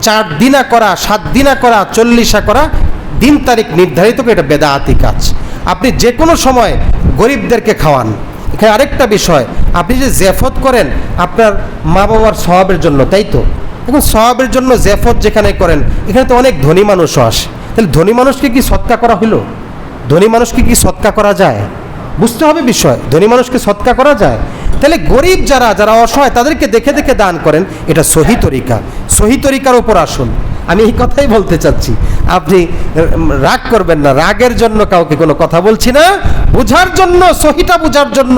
4 দিনা করা, 7 দিনা করা, 40 করা, দিন তারিখ নির্ধারিত করে, এটা বেদাতি কাজ। আপনি যে কোনো সময় গরিবদেরকে খাওয়ান। এখানে আরেকটা বিষয়, আপনি যে জেফত করেন আপনার মা বাবার সওয়াবের জন্য, তাই তো? এখন সওয়াবের জন্য জেফত যেখানে করেন, এখানে তো অনেক ধনী মানুষও আসে, তাহলে ধনী মানুষকে কি সৎকা করা হইল? ধনী মানুষকে কি সৎকা করা যায়? বুঝতে হবে বিষয়, ধনী মানুষকে সৎকা করা যায়? তাহলে গরিব যারা যারা অসহায় তাদেরকে দেখে দেখে দান করেন, এটা সহি তরিকা। সহি তরিকার উপর আসুন। আমি এই কথাই বলতে চাচ্ছি, আপনি রাগ করবেন না, রাগের জন্য কাউকে কোনো কথা বলছি না, বুঝার জন্য, সহিটা বুঝার জন্য,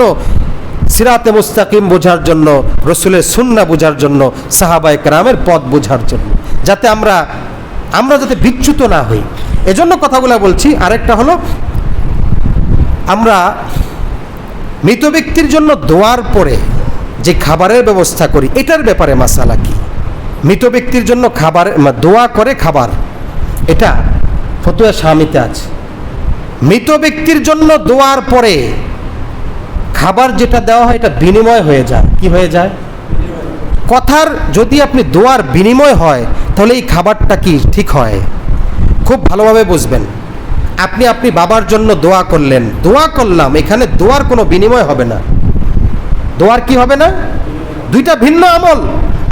সিরাতে মুস্তাকিম বোঝার জন্য, রসুলের সুন্নাহ বোঝার জন্য, সাহাবায়ে কেরামের পথ বোঝার জন্য, যাতে আমরা যাতে বিচ্যুত না হই, এজন্য কথাগুলো বলছি। আরেকটা হলো, আমরা মৃত ব্যক্তির জন্য দোয়ার পরে যে খাবারের ব্যবস্থা করি, এটার ব্যাপারে মাসালা কি? মৃত ব্যক্তির জন্য খাবার দোয়া করে খাবার, এটা ফতোয়া শামিতে আছে। মৃত ব্যক্তির জন্য দোয়ার পরে খাবার যেটা দেওয়া হয়, এটা বিনিময় হয়ে যায়। কি হয়ে যায়? কথার যদি আপনি দোয়ার বিনিময় হয়, তাহলে এই খাবারটা কি ঠিক হয়? খুব ভালোভাবে বুঝবেন। আপনি বাবার জন্য দোয়া করলেন, দোয়া করলাম, এখানে দোয়ার কোনো বিনিময় হবে না। দোয়ার কি হবে না? দুইটা ভিন্ন আমল।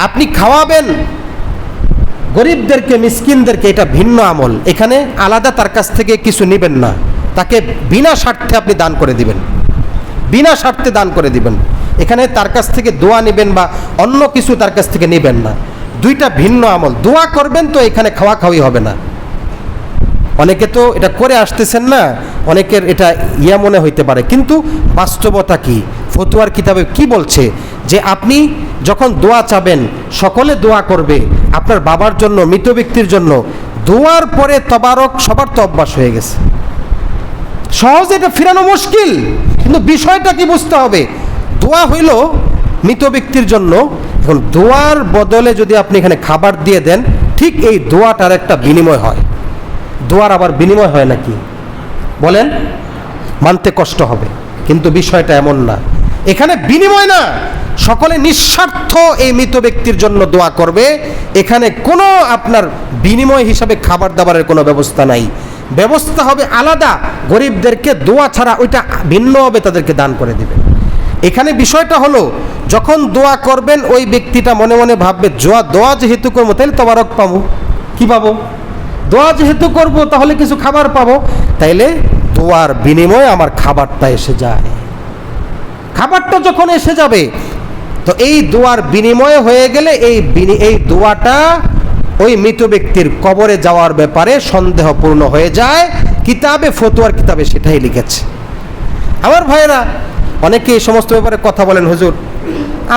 আপনি খাওয়াবেন গরিবদেরকে, মিসকিনদেরকে, এটা ভিন্ন আমল। এখানে আলাদা তার কাছ থেকে কিছু নেবেন না, তাকে বিনা স্বার্থে আপনি দান করে দিবেন, বিনা স্বার্থে দান করে দিবেন। এখানে তার কাছ থেকে দোয়া নেবেন বা অন্য কিছু তার কাছ থেকে নেবেন না, দুইটা ভিন্ন আমল। দোয়া করবেন তো এখানে খাওয়া খাওয়াই হবে না। অনেকে তো এটা করে আসতেছেন না, অনেকের এটা মনে হইতে পারে, কিন্তু বাস্তবতা কি? ফতোয়ার কিতাবে কি বলছে? যে আপনি যখন দোয়া চাবেন, সকলে দোয়া করবে আপনার বাবার জন্য, মৃত ব্যক্তির জন্য। দোয়ার পরে তবারক সবার তো অভ্যাস হয়ে গেছে, সহজে এটা ফিরানো মুশকিল, কিন্তু বিষয়টা কি বুঝতে হবে। দোয়া হইল মৃত ব্যক্তির জন্য, এখন দোয়ার বদলে যদি আপনি এখানে খাবার দিয়ে দেন, ঠিক এই দোয়াটার একটা বিনিময় হয়। দোয়ার আবার বিনিময় হয় নাকি বলেন? মানতে কষ্ট হবে, কিন্তু বিষয়টা এমন না। এখানে বিনিময় না, সকলে নিঃস্বার্থ এই মৃত ব্যক্তির জন্য দোয়া করবে। এখানে কোনো আপনার বিনিময় হিসাবে খাবার দাবারের কোনো ব্যবস্থা নাই। ব্যবস্থা হবে আলাদা, গরিবদেরকে দোয়া ছাড়া ওইটা ভিন্ন হবে, তাদেরকে দান করে দিবে। এখানে বিষয়টা হলো, যখন দোয়া করবেন ওই ব্যক্তিটা মনে মনে ভাববে, দোয়া যেহেতু করবো তাহলে তবারক পাবো। কি পাবো? দোয়া যেহেতু করবো তাহলে কিছু খাবার পাবো, তাইলে দোয়ার বিনিময়ে আমার খাবারটা এসে যায়। খাবারটা যখন এসে যাবে, তো এই দোয়ার বিনিময় হয়ে গেলে এই দোয়াটা ওই মৃত ব্যক্তির কবরে যাওয়ার ব্যাপারে সন্দেহপূর্ণ হয়ে যায়। কিতাবে, ফতোয়ার কিতাবে সেটাই লিখেছে। আমার ভাইয়েরা, অনেকে এই সমস্ত ব্যাপারে কথা বলেন, হুজুর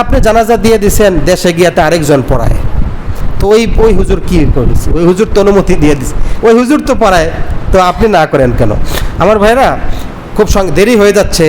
আপনি জানাজা দিয়ে দিছেন, দেশে গিয়ে তা আরেকজন পড়ায়, তো ওই হুজুর কি করেছে? ওই হুজুর তো অনুমতি দিয়ে দিছে, ওই হুজুর তো পড়ায়, তো আপনি না করেন কেন? আমার ভাইয়েরা, খুব দেরি হয়ে যাচ্ছে।